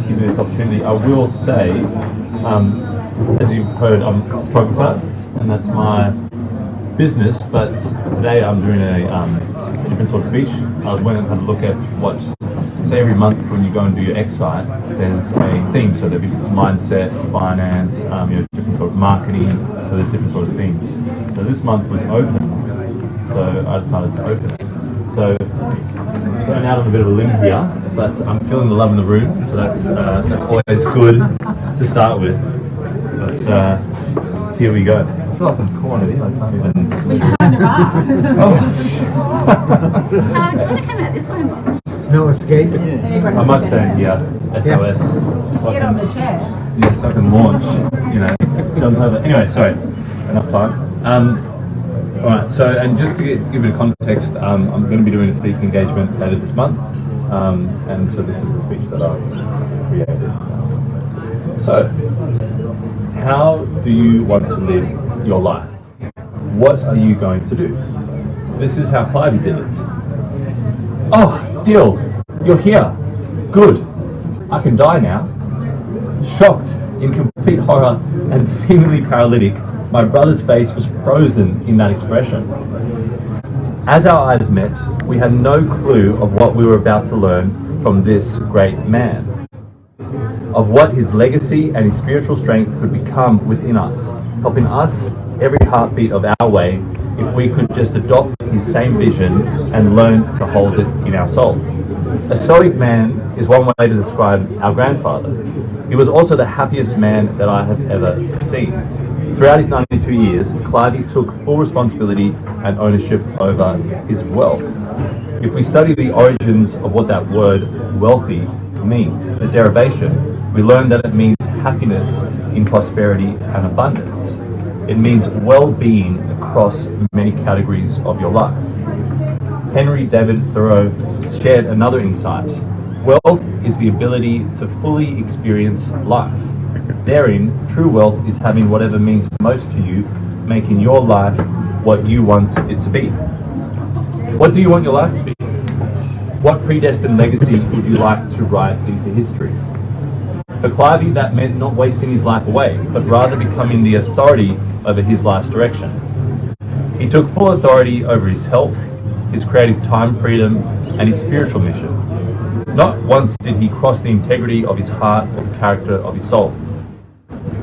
give me this opportunity. I will say, as you've heard, I'm a photographer, and that's my business. But today I'm doing a different sort of speech. I went and had a look at what. So every month when you go and do your X site, there's a theme. So there'll be mindset, finance, different sort of marketing. So there's different sort of themes. So this month was open. So I decided to open it. So going out on a bit of a limb here, but I'm feeling the love in the room. So that's always good to start with. But here we go. I feel like I'm cornered here. I can't even. We kind of are. Oh. Do you want to come out this way and watch? No escaping. I might stand here, SOS. So Get on the chair. Yeah, so I can launch, jump over. Anyway, sorry, enough time. Alright, so, and just to give it a context, I'm going to be doing a speaking engagement later this month, and so this is the speech that I've created. So, how do you want to live your life? What are you going to do? This is how Clivey did it. Oh, Dill, you're here. Good. I can die now. Shocked, in complete horror and seemingly paralytic, my brother's face was frozen in that expression. As our eyes met, we had no clue of what we were about to learn from this great man, of what his legacy and his spiritual strength could become within us, helping us every heartbeat of our way if we could just adopt his same vision and learn to hold it in our soul. A stoic man is one way to describe our grandfather. He was also the happiest man that I have ever seen. Throughout his 92 years, Clivey took full responsibility and ownership over his wealth. If we study the origins of what that word wealthy means, the derivation, we learn that it means happiness in prosperity and abundance. It means well-being across many categories of your life. Henry David Thoreau shared another insight. Wealth is the ability to fully experience life. Therein, true wealth is having whatever means most to you, making your life what you want it to be. What do you want your life to be? What predestined legacy would you like to write into history? For Clivey, that meant not wasting his life away, but rather becoming the authority over his life's direction. He took full authority over his health, his creative time freedom, and his spiritual mission. Not once did he cross the integrity of his heart or the character of his soul.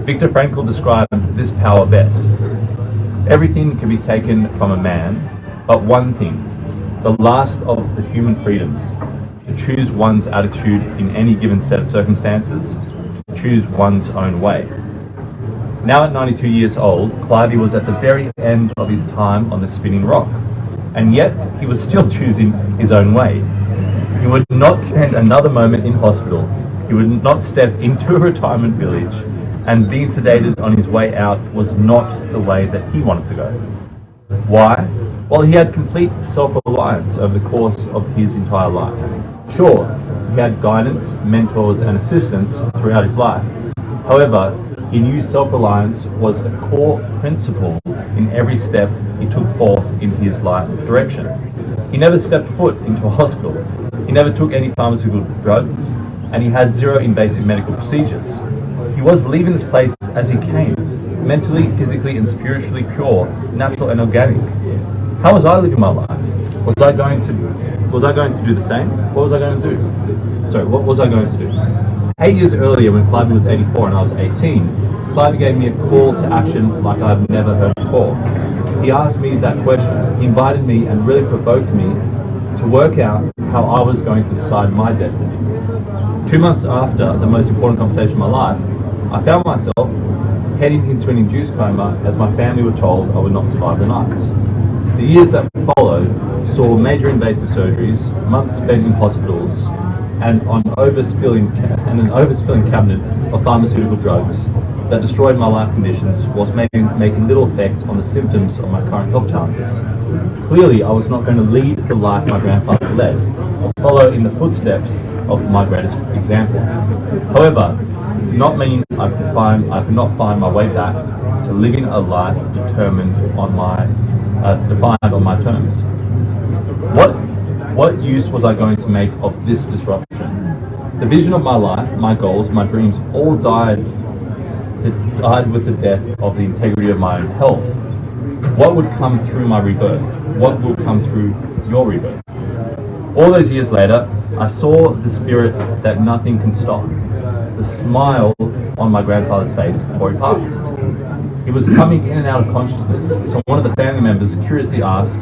Viktor Frankl described this power best. Everything can be taken from a man, but one thing, the last of the human freedoms, to choose one's attitude in any given set of circumstances, to choose one's own way. Now at 92 years old, Clivey was at the very end of his time on the spinning rock, and yet he was still choosing his own way. He would not spend another moment in hospital. He would not step into a retirement village, and being sedated on his way out was not the way that he wanted to go. Why? Well, he had complete self-reliance over the course of his entire life. Sure, he had guidance, mentors, and assistants throughout his life. However, he knew self-reliance was a core principle in every step he took forth in his life direction. He never stepped foot into a hospital. He never took any pharmaceutical drugs, and he had zero invasive medical procedures. He was leaving this place as he came, mentally, physically, and spiritually pure, natural, and organic. How was I living my life? Was I going to do the same? What was I going to do? Sorry, what was I going to do? 8 years earlier, when Clivey was 84 and I was 18, Clivey gave me a call to action like I've never heard before. He asked me that question. He invited me and really provoked me to work out how I was going to decide my destiny. 2 months after the most important conversation of my life, I found myself heading into an induced coma as my family were told I would not survive the night. The years that followed saw major invasive surgeries, months spent in hospitals, and an overspilling cabinet of pharmaceutical drugs that destroyed my life conditions whilst making little effect on the symptoms of my current health challenges. Clearly, I was not going to lead the life my grandfather led, or follow in the footsteps of my greatest example. However, this does not mean I could not find my way back to living a life defined on my terms. What use was I going to make of this disruption? The vision of my life, my goals, my dreams all died with the death of the integrity of my own health. What would come through my rebirth? What will come through your rebirth? All those years later, I saw the spirit that nothing can stop. The smile on my grandfather's face before he passed. He was coming in and out of consciousness, so one of the family members curiously asked,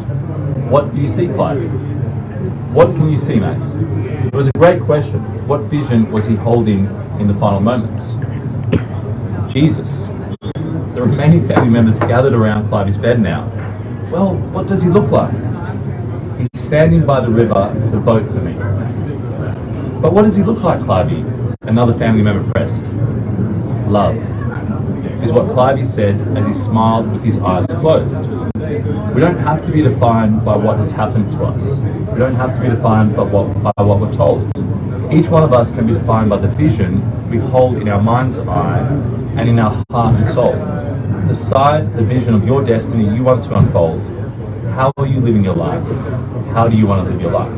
"What do you see, Clivey? What can you see, mate?" It was a great question. What vision was he holding in the final moments? Jesus. The remaining family members gathered around Clivey's bed now. "Well, what does he look like?" "He's standing by the river with a boat for me." "But what does he look like, Clivey?" Another family member pressed. "Love," is what Clivey said as he smiled with his eyes closed. We don't have to be defined by what has happened to us. We don't have to be defined by what we're told. Each one of us can be defined by the vision we hold in our mind's eye and in our heart and soul. Decide the vision of your destiny you want to unfold. How are you living your life? How do you want to live your life?